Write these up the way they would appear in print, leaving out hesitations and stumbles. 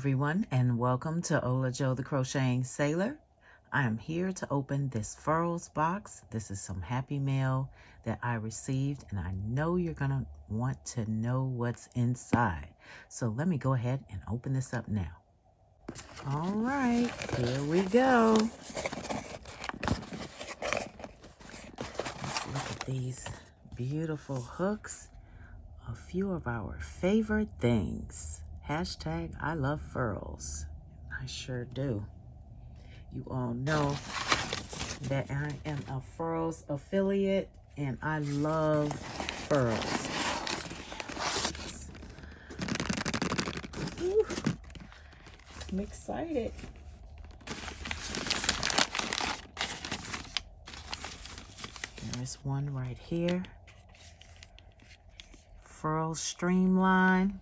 everyone, and welcome to Ola Joe the Crocheting Sailor. I am here to open this FURLS box. This is some happy mail that I received, and I know you're going to want to know what's inside. So let me go ahead and open this up now. All right, here we go. Let's look at these beautiful hooks. A few of our favorite things. Hashtag I love FURLS. I sure do. You all know that I am a FURLS affiliate and I love FURLS. Ooh, I'm excited. There's one right here. FURLS Streamline.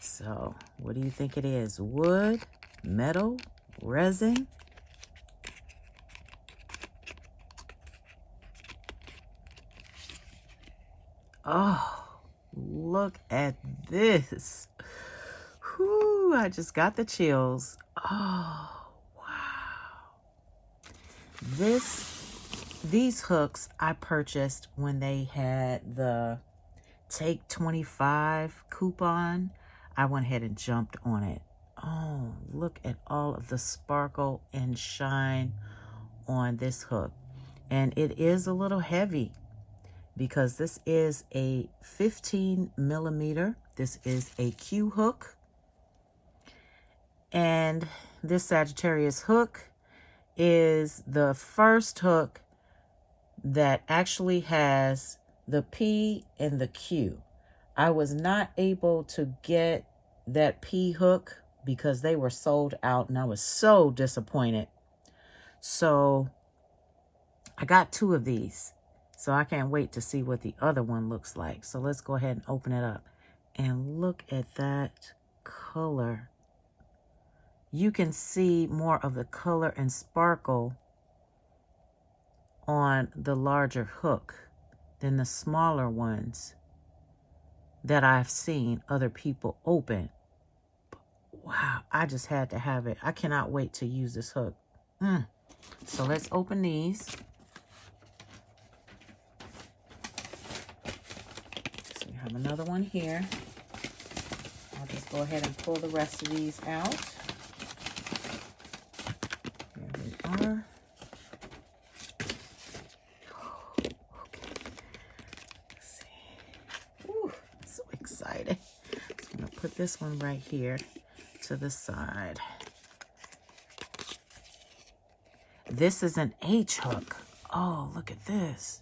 So, what do you think it is? Wood, metal, resin? Oh, look at this. Whew, I just got the chills. Oh, wow. These hooks I purchased when they had the Take 25 coupon. I went ahead and jumped on it. Oh, look at all of the sparkle and shine on this hook. And it is a little heavy because this is a 15 millimeter. This is a Q hook. And this Sagittarius hook is the first hook that actually has the P and the Q. I was not able to get that P hook because they were sold out and I was so disappointed. So I got two of these. So I can't wait to see what the other one looks like. So let's go ahead and open it up. And look at that color. You can see more of the color and sparkle on the larger hook than the smaller ones that I've seen other people open. Wow, I just had to have it. I cannot wait to use this hook. So let's open these. So we have another one here. I'll just go ahead and pull the rest of these out. Here we are. Excited. I'm going to put this one right here to the side. This is an H hook. Oh, look at this.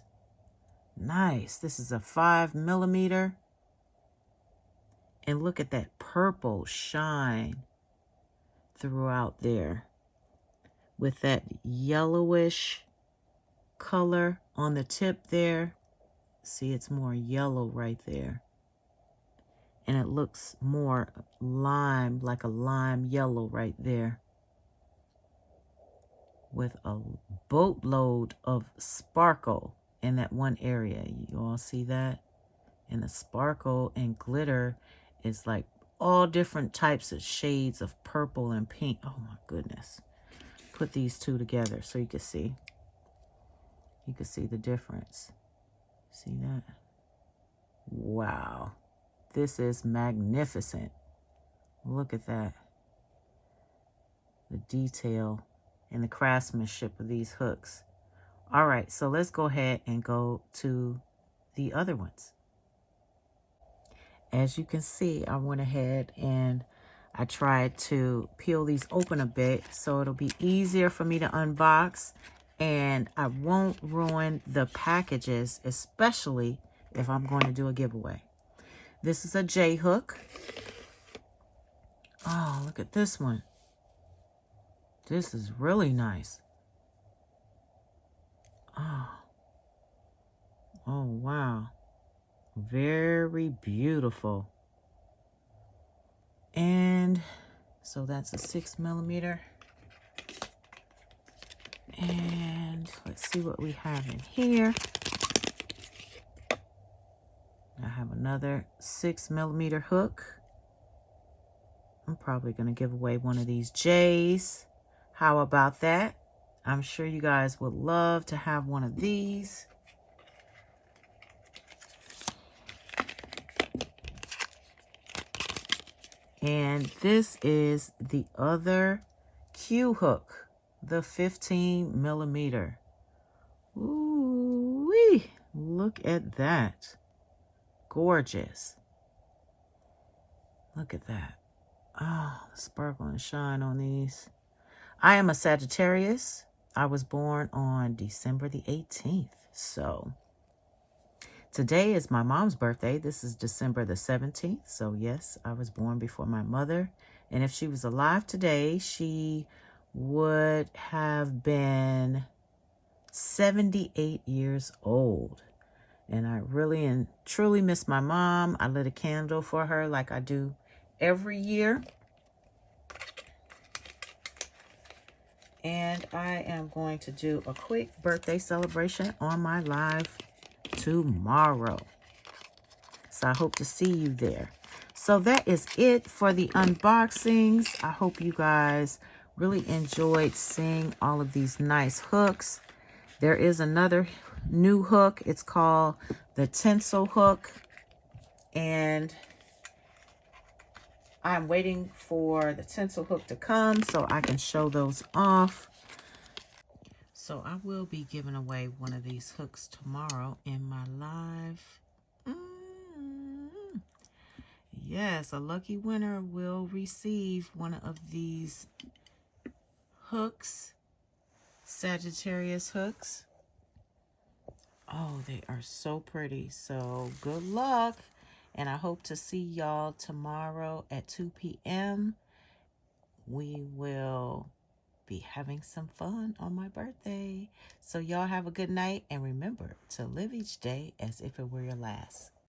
Nice. This is a 5 millimeter. And look at that purple shine throughout there with that yellowish color on the tip there. See, it's more yellow right there. And it looks more lime, like a lime yellow right there. With a boatload of sparkle in that one area. You all see that? And the sparkle and glitter is like all different types of shades of purple and pink. Oh my goodness. Put these two together so you can see. You can see the difference. See that? Wow. This is magnificent. Look at that. The detail and the craftsmanship of these hooks. All right, so let's go ahead and go to the other ones. As you can see, I went ahead and I tried to peel these open a bit so it'll be easier for me to unbox and I won't ruin the packages, especially if I'm going to do a giveaway. This is a J hook. Oh, look at this one. This is really nice. Oh, wow. Very beautiful. And so that's a 6 millimeter. And let's see what we have in here. I have another 6mm hook. I'm probably going to give away one of these J's. How about that? I'm sure you guys would love to have one of these. And this is the other Q hook, the 15mm. Ooh-wee, look at that. Gorgeous. Look at that. Oh, the sparkle and shine on these. I am a Sagittarius. I was born on December the 18th. So today is my mom's birthday. This is December the 17th. So yes, I was born before my mother. And if she was alive today, she would have been 78 years old. And I really and truly miss my mom. I lit a candle for her like I do every year. And I am going to do a quick birthday celebration on my live tomorrow. So I hope to see you there. So that is it for the unboxings. I hope you guys really enjoyed seeing all of these nice hooks. There is another new hook. It's called the tinsel hook. And I'm waiting for the tinsel hook to come so I can show those off. So I will be giving away one of these hooks tomorrow in my live. Yes, a lucky winner will receive one of these hooks, Sagittarius hooks. Oh, they are so pretty. So good luck. And I hope to see y'all tomorrow at 2 p.m. We will be having some fun on my birthday. So y'all have a good night. And remember to live each day as if it were your last.